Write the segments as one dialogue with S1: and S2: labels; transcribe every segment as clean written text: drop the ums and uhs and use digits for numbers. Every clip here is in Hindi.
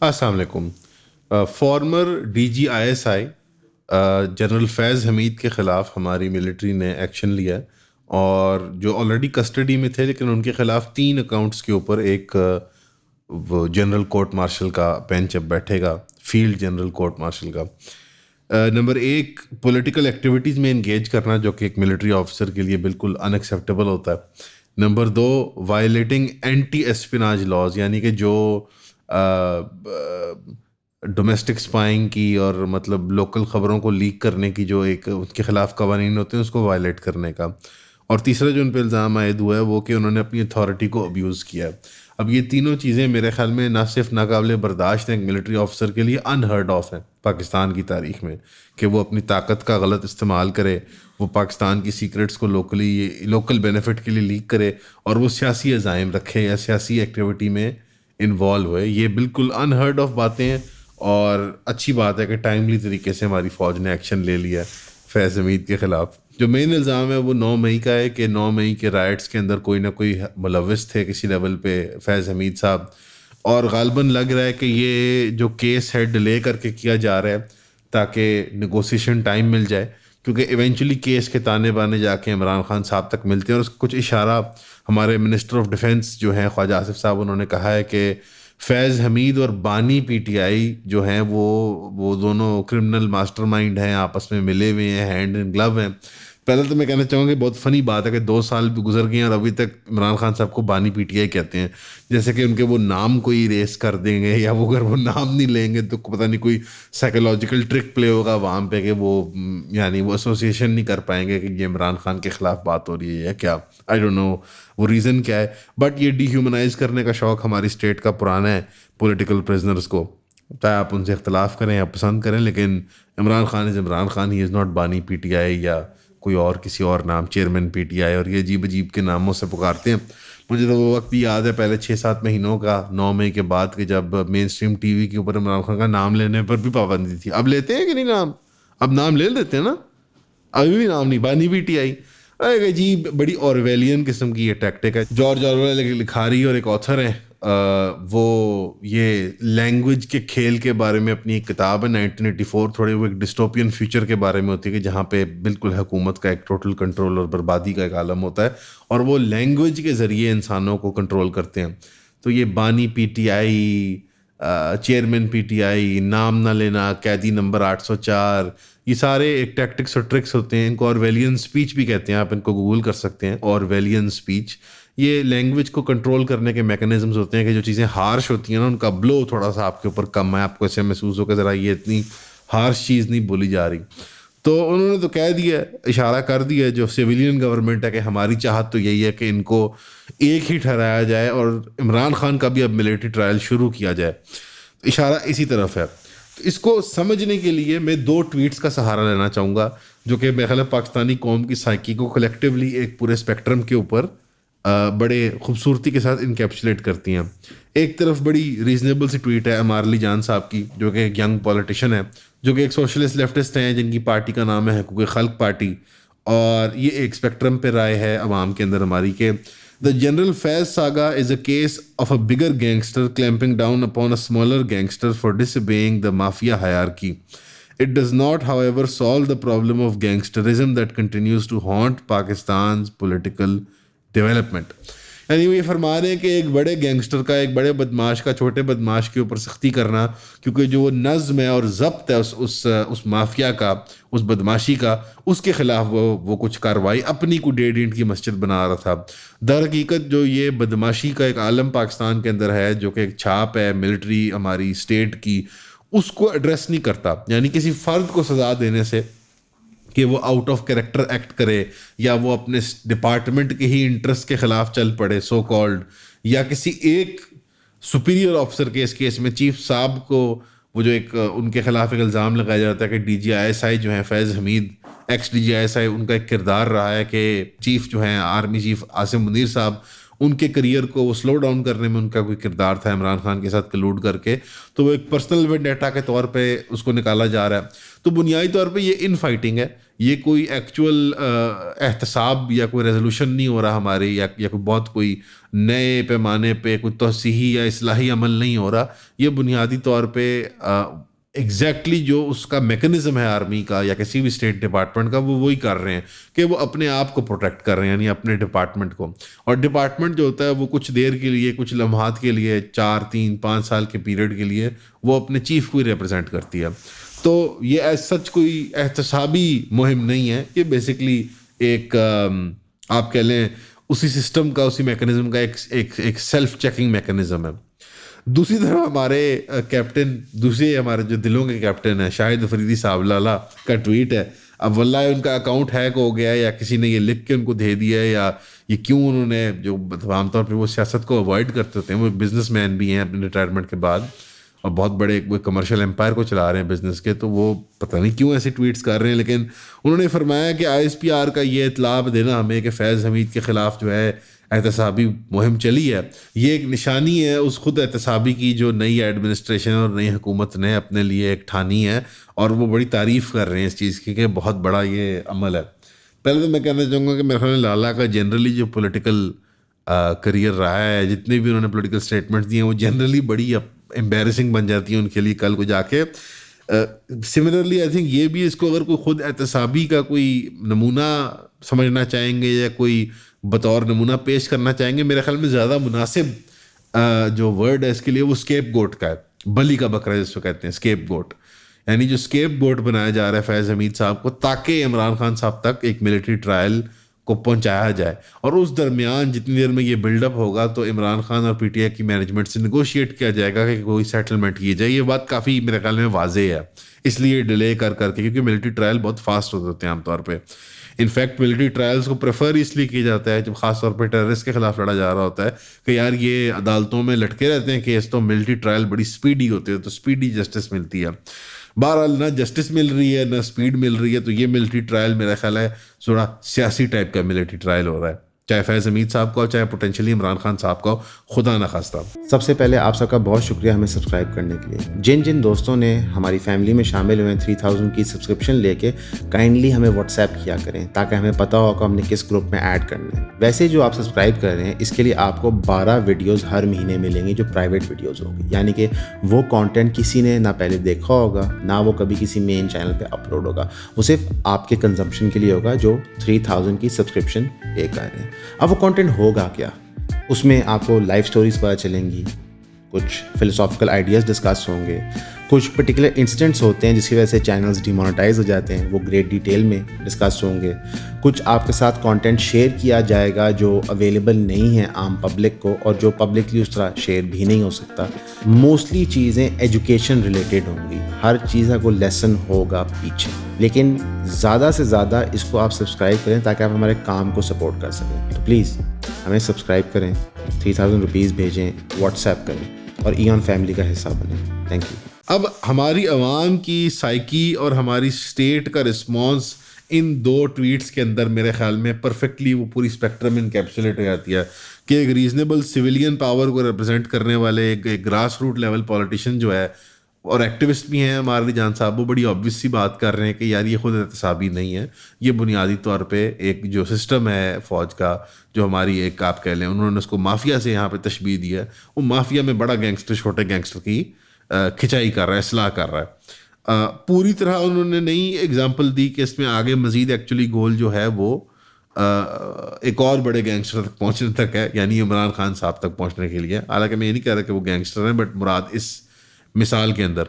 S1: अस्सलाम वालेकुम। फॉर्मर DGISI जनरल फैज़ हमीद के ख़िलाफ़ हमारी मिलिट्री ने एक्शन लिया है, और जो ऑलरेडी कस्टडी में थे लेकिन उनके ख़िलाफ़ 3 अकाउंट्स के ऊपर एक वो जनरल कोर्ट मार्शल का बेंच अब बैठेगा, फील्ड जनरल कोर्ट मार्शल का। नंबर एक, पॉलिटिकल एक्टिविटीज़ में इंगेज करना, जो कि एक मिलिट्री ऑफिसर के लिए बिल्कुल अनएक्सेप्टेबल होता है। नंबर दो, वायलेटिंग एंटी एस्पिनाज लॉज, यानी कि जो डोमेस्टिक स्पाइंग की और मतलब लोकल ख़बरों को लीक करने की जो एक उसके ख़िलाफ़ कवानीन होते हैं उसको वायलेट करने का। और तीसरा जो उन पर इल्ज़ाम आयद हुआ है वो कि उन्होंने अपनी अथॉरिटी को अब्यूज़ किया है। अब ये तीनों चीज़ें मेरे ख़्याल में ना सिर्फ नाकाबिले बर्दाश्त हैं एक मिलिट्री ऑफिसर के लिए, अनहर्ड ऑफ है पाकिस्तान की तारीख में कि वो अपनी ताकत का गलत इस्तेमाल करे, वो पाकिस्तान की सीक्रेट्स को लोकल बेनिफिट के लिए लीक करे, और वो सियासी अज़ाइम रखे या सियासी एक्टिविटी में इन्वॉल्व हुए। ये बिल्कुल अनहर्ड ऑफ बातें हैं, और अच्छी बात है कि टाइमली तरीके से हमारी फ़ौज ने एक्शन ले लिया है फैज़ हमीद के ख़िलाफ़। जो मेन इल्ज़ाम है वो 9 मई का है कि 9 मई के राइट्स के अंदर कोई ना कोई मुलविस थे किसी लेवल पे फैज़ हमीद साहब, और गालबन लग रहा है कि ये जो केस है डिले करके किया जा रहा है ताकि नेगोशिएशन टाइम मिल जाए, क्योंकि इवेंचुअली केस के ताने बाने जाके इमरान खान साहब तक मिलते हैं। और उसका कुछ इशारा हमारे मिनिस्टर ऑफ डिफेंस जो हैं ख्वाजा आसिफ साहब, उन्होंने कहा है कि फैज़ हमीद और बानी PTI जो हैं वो दोनों क्रिमिनल मास्टरमाइंड हैं, आपस में मिले हुए हैं, हैंड इन ग्लव हैं। पहले तो मैं कहना चाहूँगा बहुत फ़नी बात है कि 2 साल भी गुजर गए हैं और अभी तक इमरान खान साहब को बानी PTI कहते हैं, जैसे कि उनके वो नाम कोई इरेज कर देंगे, या वो अगर वो नाम नहीं लेंगे तो पता नहीं कोई साइकोलॉजिकल ट्रिक प्ले होगा वहाँ पे कि वो यानी वो एसोसिएशन नहीं कर पाएंगे कि ये इमरान खान के ख़िलाफ़ बात हो रही है या क्या। आई डोंट नो वो रीज़न क्या है, बट ये डिह्यूमनाइज करने का शौक़ हमारी स्टेट का पुराना है पॉलिटिकल प्रिजनर्स को, चाहे आप उनसे इख्तलाफ करें या पसंद करें, लेकिन Imran Khan is Imran Khan, he is not बानी PTI या कोई और किसी और नाम, चेयरमैन PTI, और ये अजीब अजीब के नामों से पुकारते हैं। मुझे तो वो वक्त भी याद है पहले 6-7 महीनों का, 9 मई के बाद के, जब मेन स्ट्रीम TV के ऊपर इमरान खान का नाम लेने पर भी पाबंदी थी। अब लेते हैं कि नहीं नाम? अब नाम ले लेते हैं ना, अभी भी नाम नहीं, बानी PTI। अरे जी, बड़ी ऑरवेलियन किस्म की ये टैक्टिक है। जॉर्ज ऑरवेल लिखारी और एक ऑथर है, वो ये लैंग्वेज के खेल के बारे में अपनी एक किताब है 1984, थोड़ी वो एक डिस्टोपियन फ्यूचर के बारे में होती है कि जहाँ पे बिल्कुल हुकूमत का एक टोटल कंट्रोल और बर्बादी का एक आलम होता है, और वो लैंग्वेज के ज़रिए इंसानों को कंट्रोल करते हैं। तो ये बानी PTI, चेयरमैन PTI, नाम ना लेना, कैदी नंबर 804, ये सारे एक टैक्टिक्स और ट्रिक्स होते हैं। इनको ऑरवेलियन स्पीच भी कहते हैं, आप इनको गूगल कर सकते हैं, ऑरवेलियन स्पीच। ये लैंग्वेज को कंट्रोल करने के मैकेनिज्म्स होते हैं कि जो चीज़ें हार्श होती हैं ना, उनका ब्लो थोड़ा सा आपके ऊपर कम है, आपको ऐसे महसूस हो कि ज़रा ये इतनी हार्श चीज़ नहीं बोली जा रही। तो उन्होंने तो कह दिया, इशारा कर दिया जो सिविलियन गवर्नमेंट है कि हमारी चाहत तो यही है कि इनको एक ही ठहराया जाए और इमरान खान का भी अब मिलिट्री ट्रायल शुरू किया जाए। तो इशारा इसी तरफ है। तो इसको समझने के लिए मैं 2 ट्वीट्स का सहारा लेना चाहूँगा, जो कि मेरे ख्याल है पाकिस्तानी कौम की साइकी को कलेक्टिवली एक पूरे स्पेक्ट्रम के ऊपर बड़े खूबसूरती के साथ इनकेप्सुलेट करती हैं। एक तरफ बड़ी रीजनेबल सी ट्वीट है अमार अली जान साहब की, जो कि एक यंग पॉलिटिशियन है, जो कि एक सोशलिस्ट लेफ्टिस्ट हैं, जिनकी पार्टी का नाम है हकूक़ खल्क पार्टी, और ये एक स्पेक्ट्रम पे राय है अवाम के अंदर हमारी के the general Faiz saga is a case of a bigger gangster clamping down upon a smaller gangster for disobeying the mafia hierarchy. It does not, however, solve the problem of gangsterism that continues to haunt Pakistan's political development. यानी वो ये फरमा रहे हैं कि एक बड़े गैंगस्टर का, एक बड़े बदमाश का छोटे बदमाश के ऊपर सख्ती करना, क्योंकि जो नज़्म है और ज़ब्त है उस माफिया का, उस बदमाशी का, उसके ख़िलाफ़ वो कुछ कार्रवाई अपनी को 1.5 ईंट की मस्जिद बना रहा था। दर हकीकत जो ये बदमाशी का एक आलम पाकिस्तान के अंदर है, जो कि एक छाप है मिलिट्री हमारी स्टेट की, उसको एड्रेस नहीं करता। यानी किसी फ़र्द को सज़ा देने से कि वो आउट ऑफ कैरेक्टर एक्ट करे, या वो अपने डिपार्टमेंट के ही इंटरेस्ट के ख़िलाफ़ चल पड़े सो कॉल्ड, या किसी एक सुपीरियर ऑफिसर के, इस केस में चीफ साहब को, वो जो एक उनके ख़िलाफ़ एक इल्ज़ाम लगाया जाता है कि DGISI जो हैं फैज़ हमीद, एक्स DGISI, उनका एक किरदार रहा है कि चीफ जो हैं आर्मी चीफ आसिम मुनीर साहब, उनके करियर को वो स्लो डाउन करने में उनका कोई किरदार था इमरान खान के साथ कलूड करके, तो वो एक पर्सनल वेंडेटा के तौर पे उसको निकाला जा रहा है। तो बुनियादी तौर पे ये इन फाइटिंग है, ये कोई एक्चुअल एहतसाब या कोई रेजोल्यूशन नहीं हो रहा हमारे, या कोई बहुत कोई नए पैमाने पे कोई तौसीही या इस्लाही अमल नहीं हो रहा। ये बुनियादी तौर पे एग्जैक्टली जो उसका मैकेनिज्म है आर्मी का या किसी भी स्टेट डिपार्टमेंट का, वो वही कर रहे हैं कि वो अपने आप को प्रोटेक्ट कर रहे हैं, यानी अपने डिपार्टमेंट को। और डिपार्टमेंट जो होता है वो कुछ देर के लिए, कुछ लम्हात के लिए, 4, 3, 5 साल के पीरियड के लिए वो अपने चीफ को ही रिप्रेजेंट करती है। तो ये एज सच कोई एहतसाबी मुहिम नहीं है, ये बेसिकली एक आप कह लें उसी सिस्टम का, उसी मैकेनिज्म का एक सेल्फ चेकिंग मैकेनिज्म है। दूसरी तरफ हमारे कैप्टन, दूसरे हमारे जो दिलों के कैप्टन है शाहिद अफरीदी साहब लाला का ट्वीट है। अब वल्लाह उनका अकाउंट हैक हो गया है या किसी ने ये लिख के उनको दे दिया है, या ये क्यों उन्होंने, जो आमतौर पर वो सियासत को अवॉइड करते होते हैं, वो एक बिजनेसमैन भी हैं अपने रिटायरमेंट के बाद और बहुत बड़े वो कमर्शियल एम्पायर को चला रहे हैं बिजनेस के, तो वो पता नहीं क्यों ऐसे ट्वीट्स कर रहे हैं। लेकिन उन्होंने फरमाया कि ISPR का ये इतलाब देना हमें कि फैज़ हमीद के ख़िलाफ़ जो है एहतसाबी मुहिम चली है, ये एक निशानी है उस खुद एहतसाबी की जो नई एडमिनिस्ट्रेशन और नई हुकूमत ने अपने लिए एक ठानी है, और वो बड़ी तारीफ़ कर रहे हैं इस चीज़ की कि बहुत बड़ा ये अमल है। पहले तो मैं कहना चाहूँगा कि मेरे ख्याल में लाला का जनरली जो पॉलिटिकल करियर रहा है, जितने भी उन्होंने पॉलिटिकल स्टेटमेंट्स दिए हैं, वो जनरली बड़ी एम्बेरसिंग बन जाती है उनके लिए कल को जाके। सिमिलरली आई थिंक ये भी, इसको अगर कोई खुद एहतसाबी का कोई नमूना समझना चाहेंगे या कोई बतौर नमूना पेश करना चाहेंगे, मेरे ख्याल में ज़्यादा मुनासिब जो वर्ड है इसके लिए वो स्केप गोट का है, बलि का बकरा जिसको कहते हैं, स्केप गोट। यानी जो स्केप गोट बनाया जा रहा है फैज़ हमीद साहब को, ताकि इमरान खान साहब तक एक मिलिट्री ट्रायल को पहुंचाया जाए। और उस दरमियान जितनी देर में ये बिल्डअप होगा तो इमरान खान और PTI की मैनेजमेंट से निगोशिएट किया जाएगा कि कोई सेटलमेंट की जाए। ये बात काफ़ी मेरे ख्याल में वाजे है, इसलिए डिले कर करके, क्योंकि मिलिट्री ट्रायल बहुत फास्ट होते हैं आमतौर पे। इनफैक्ट मिलिट्री ट्रायल्स को प्रेफर इसलिए किया जाता है जब खास तौर पे टेररिस्ट के खिलाफ लड़ा जा रहा होता है कि यार ये अदालतों में लटके रहते हैं केस, तो मिलिट्री ट्रायल बड़ी स्पीडी होती है, तो स्पीडी जस्टिस मिलती है। बहरहाल ना जस्टिस मिल रही है ना स्पीड मिल रही है, तो ये मिलिट्री ट्रायल मेरा ख्याल है थोड़ा सियासी टाइप का मिलिट्री ट्रायल हो रहा है, चाहे फैज़ हमीद साहब का हो, चाहे पोटेंशियली इमरान खान साहब का हो, खुदा न खास्ता।
S2: सबसे पहले आप सबका बहुत शुक्रिया हमें सब्सक्राइब करने के लिए। जिन जिन दोस्तों ने हमारी फैमिली में शामिल हुए 3000 की सब्सक्रिप्शन लेके, काइंडली हमें व्हाट्सएप किया करें ताकि हमें पता हो कि हमने किस ग्रुप में ऐड करना है। वैसे जो आप सब्सक्राइब कर रहे हैं इसके लिए आपको 12 वीडियोज़ हर महीने मिलेंगे जो प्राइवेट वीडियोज़ होगी, यानी कि वो कॉन्टेंट किसी ने ना पहले देखा होगा ना वो कभी किसी मेन चैनल पर अपलोड होगा, वो सिर्फ आपके कंजम्पशन के लिए होगा जो 3000 की सब्सक्रिप्शन पे कर रहे हैं। अब वो कंटेंट होगा क्या, उसमें आपको लाइफ स्टोरीज पता चलेंगी, कुछ फिलोसॉफिकल आइडियाज़ डिस्कस होंगे, कुछ पर्टिकुलर इंसिडेंट्स होते हैं जिसकी वजह से चैनल्स डिमोनेटाइज हो जाते हैं, वो ग्रेट डिटेल में डिस्कस होंगे। कुछ आपके साथ कंटेंट शेयर किया जाएगा जो अवेलेबल नहीं है आम पब्लिक को और जो पब्लिकली उस तरह शेयर भी नहीं हो सकता। मोस्टली चीज़ें एजुकेशन रिलेटेड होंगी, हर चीज़ का कोई लेसन होगा पीछे, लेकिन ज़्यादा से ज़्यादा इसको आप सब्सक्राइब करें ताकि आप हमारे काम को सपोर्ट कर सकें। तो प्लीज़ हमें सब्सक्राइब करें, 3000 रुपीज़ भेजें, व्हाट्सएप करें और ईऑन फैमिली का हिस्सा बनें। Thank you.
S1: अब हमारी आवाम की साइकी और हमारी स्टेट का रिस्पॉन्स इन 2 ट्वीट्स के अंदर मेरे ख्याल में परफेक्टली वो पूरी स्पेक्ट्रम इनकैप्सुलेट हो जाती है कि एक रीजनेबल सिविलियन पावर को रिप्रेजेंट करने वाले एक ग्रास रूट लेवल पॉलिटिशियन जो है और एक्टिविस्ट भी हैं हमारे जान साहब, वो बड़ी ऑब्वियस सी बात कर रहे हैं कि यार ये खुद एहतसाबी नहीं है, ये बुनियादी तौर पे एक जो सिस्टम है फ़ौज का, जो हमारी एक आप कह लें उन्होंने उसको माफिया से यहाँ पे तशबीह दी है, वो माफिया में बड़ा गैंगस्टर छोटे गैंगस्टर की खिंचाई कर रहा है, इसलाह कर रहा है। पूरी तरह उन्होंने नई एग्जाम्पल दी कि इसमें आगे मज़ीद एक्चुअली गोल जो है वो एक और बड़े गैंगस्टर तक पहुँचने तक है, यानी इमरान खान साहब तक पहुँचने के लिए। हालांकि मैं ये नहीं कह रहा कि वो गैंगस्टर हैं, बट मुराद इस मिसाल के अंदर।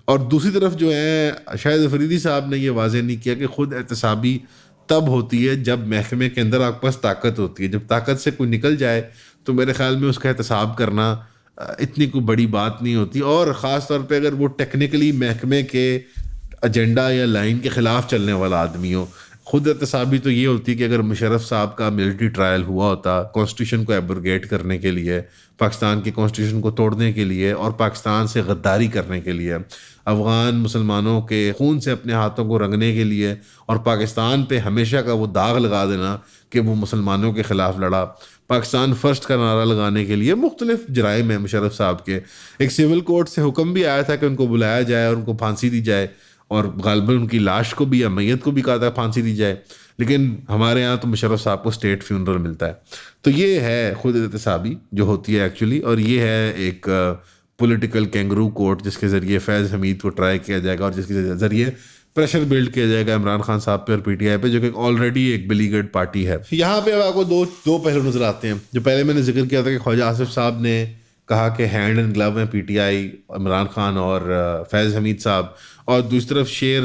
S1: और दूसरी तरफ जो है शाहिद अफरीदी साहब ने ये वाज़ेह नहीं किया कि ख़ुद एहतसाबी तब होती है जब महकमे के अंदर आपके पास ताकत होती है, जब ताकत से कोई निकल जाए तो मेरे ख्याल में उसका एहतसाब करना इतनी कोई बड़ी बात नहीं होती। और ख़ास तौर पे अगर वो टेक्निकली महकमे के एजेंडा या लाइन के ख़िलाफ़ चलने वाला आदमी हो। खुद एहतसाबी तो ये होती कि अगर मुशर्रफ साहब का मिलिट्री ट्रायल हुआ होता कॉन्स्टिट्यूशन को एब्रोगेट करने के लिए, पाकिस्तान के कॉन्स्टिट्यूशन को तोड़ने के लिए और पाकिस्तान से गद्दारी करने के लिए, अफ़गान मुसलमानों के खून से अपने हाथों को रंगने के लिए और पाकिस्तान पे हमेशा का वो दाग लगा देना कि वो मुसलमानों के ख़िलाफ़ लड़ा, पाकिस्तान फर्स्ट का नारा लगाने के लिए मुख्तलिफ जराइम हैं मुशर्रफ साहब के। एक सिविल कोर्ट से हुक्म भी आया था कि उनको बुलाया जाए और उनको फांसी दी जाए, और गालिबन उनकी लाश को भी या मैयत को भी कहा था फांसी दी जाए, लेकिन हमारे यहाँ तो मुशर्रफ साहब को स्टेट फ्यूनरल मिलता है। तो ये है खुद एहतसाबी जो होती है एक्चुअली, और ये है एक पॉलिटिकल कैंगरू कोर्ट जिसके ज़रिए फैज़ हमीद को ट्राई किया जाएगा और जिसके ज़रिए प्रेशर बिल्ड किया जाएगा इमरान खान साहब पे और पीटीआई पे, जो कि ऑलरेडी एक बिलीगर्ड पार्टी है। यहाँ पे अब आपको दो पहलू नजर आते हैं। जो पहले मैंने जिक्र किया था कि ख्वाजा आसिफ साहब ने कहा कि हैंड एंड ग्लव में पीटीआई, इमरान खान और फैज़ हमीद साहब, और दूसरी तरफ शेर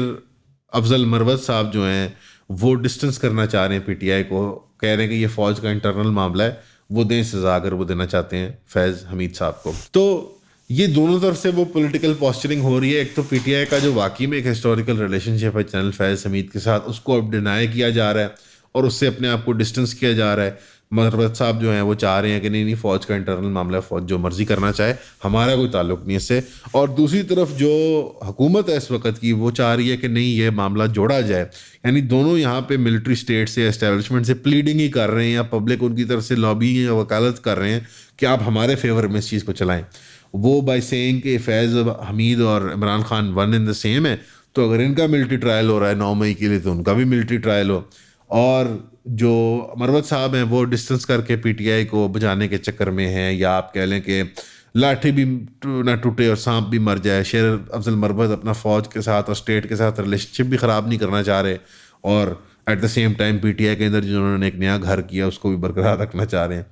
S1: अफजल मरवत साहब जो हैं वो डिस्टेंस करना चाह रहे हैं पीटीआई को, कह रहे हैं कि ये फ़ौज का इंटरनल मामला है, वो दें सजा अगर वो देना चाहते हैं फैज़ हमीद साहब को। तो ये दोनों तरफ से वो पॉलिटिकल पॉस्चरिंग हो रही है। एक तो पीटीआई का जो वाकई में एक हिस्टोरिकल रिलेशनशिप है जनरल फैज़ हमीद के साथ, उसको अब डिनाई किया जा रहा है और उससे अपने आप को डिस्टेंस किया जा रहा है। मरवत साहब जो हैं वो चाह रहे हैं कि नहीं फ़ौज का इंटरनल मामला है, फ़ौज जो मर्ज़ी करना चाहे, हमारा कोई ताल्लुक नहीं इससे। और दूसरी तरफ जो हुकूमत है इस वक्त की, वो चाह रही है कि नहीं ये मामला जोड़ा जाए। यानी दोनों यहाँ पे मिलिट्री स्टेट से, एस्टेब्लिशमेंट से प्लीडिंग ही कर रहे हैं, या पब्लिक उनकी तरफ से लॉबी या वकालत कर रहे हैं कि आप हमारे फेवर में इस चीज़ को चलाएँ। वो बाय सेइंग कि फैज़ हमीद और Imran Khan one in the same है, तो अगर इनका मिलिट्री ट्रायल हो रहा है 9 मई के लिए तो उनका भी मिलिट्री ट्रायल हो। और जो मरवत साहब हैं वो डिस्टेंस करके पीटीआई को बचाने के चक्कर में हैं, या आप कह लें कि लाठी भी ना टूटे और सांप भी मर जाए। शेर अफजल मरवत अपना फ़ौज के साथ और स्टेट के साथ रिलेशनशिप भी ख़राब नहीं करना चाह रहे, और at the same time PTI के अंदर जिन्होंने एक नया घर किया उसको भी बरकरार रखना चाह रहे हैं।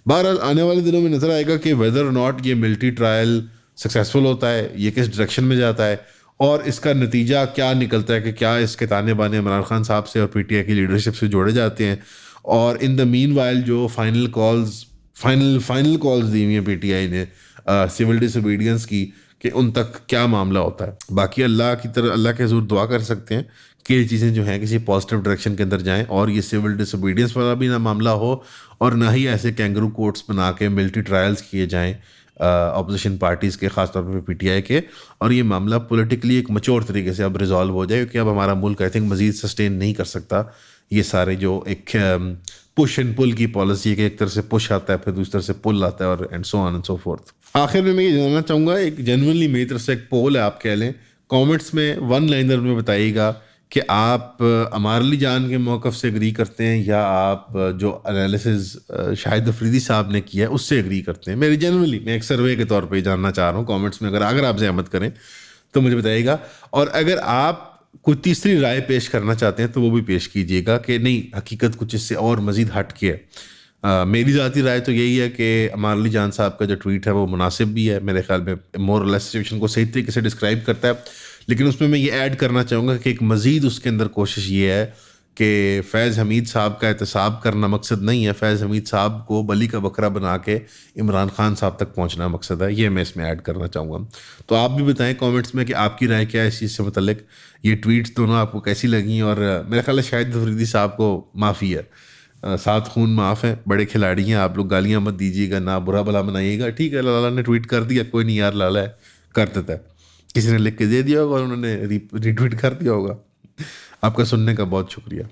S1: बहरहाल आने वाले दिनों में नज़र आएगा कि वेदर और नॉट ये मिलिट्री ट्रायल सक्सेसफुल होता है, ये किस डायरेक्शन में जाता है, और इसका नतीजा क्या निकलता है कि क्या इसके ताने बाने इमरान खान साहब से और पीटीआई की लीडरशिप से जोड़े जाते हैं। और इन द मीन वाइल जो फाइनल कॉल्स दी हुई हैं पीटीआई ने सिविल डिसोबीडियंस की, कि उन तक क्या मामला होता है। बाकी अल्लाह के हज़ूर दुआ कर सकते हैं कि ये चीज़ें जो हैं किसी पॉजिटिव डायरेक्शन के अंदर जाएं, और ये सिविल डिसोबीडियंस वाला भी ना मामला हो, और ना ही ऐसे कैंगरू कोर्ट्स बना के मिलिट्री ट्रायल्स किए जाएं अपोजिशन पार्टीज़ के, ख़ासतौर पर पीटीआई के, और ये मामला पॉलिटिकली एक मच्योर तरीके से अब रिजॉल्व हो जाए, क्योंकि अब हमारा मुल्क आई थिंक मज़ीद सस्टेन नहीं कर सकता ये सारे जो एक पुश एंड पुल की पॉलिसी है कि एक तरफ से पुश आता है फिर दूसरी तरफ से पुल आता है, और and so on and so fourth. आखिर में मैं ये जानना चाहूँगा, एक जेन्युइनली मेरी तरफ से एक पोल है, आप कह लें, कमेंट्स में वन लाइनर में बताइएगा कि आप अमार अली जान के मौक़िफ़ से एग्री करते हैं, या आप जो एनालिसिस शाहिद अफरीदी साहब ने किया है उससे एग्री करते हैं। मेरी जेन्युइनली मैं एक सर्वे के तौर पे जानना चाह रहा हूँ कमेंट्स में, अगर आप ज़हमत करें तो मुझे बताइएगा। और अगर आप कोई तीसरी राय पेश करना चाहते हैं तो वो भी पेश कीजिएगा कि नहीं हकीकत कुछ इससे और मज़ीद हट के है। मेरी ज़ाती राय तो यही है कि अमार अली जान साहब का जो ट्वीट है वो मुनासिब भी है, मेरे ख्याल में मोर और लेस सिचुएशन को सही तरीके से डिस्क्राइब करता है, लेकिन उसमें मैं ये ऐड करना चाहूँगा कि एक मज़ीद उसके अंदर कोशिश ये है कि फैज़ हमीद साहब का एहतसाब करना मकसद नहीं है, फैज़ हमीद साहब को बली का बकरा बना के इमरान खान साहब तक पहुँचना मकसद है। ये मैं इसमें ऐड करना चाहूँगा। तो आप भी बताएं कमेंट्स में कि आपकी राय क्या है इस चीज़ से मुतल्लिक, ये ट्वीट्स दोनों आपको कैसी लगी, और मेरा ख्याल है शाहिद अफरीदी साहब को माफ़ी है, 7 खून माफ़ है, बड़े खिलाड़ी हैं, आप लोग गालियाँ मत दीजिएगा, ना बुरा भला बनाइएगा। ठीक है, लाला ने ट्वीट कर दिया, कोई नहीं यार, लाला है कर देता है, किसी ने लिख के दे दिया होगा और उन्होंने रिट्वीट कर दिया होगा। आपका सुनने का बहुत शुक्रिया।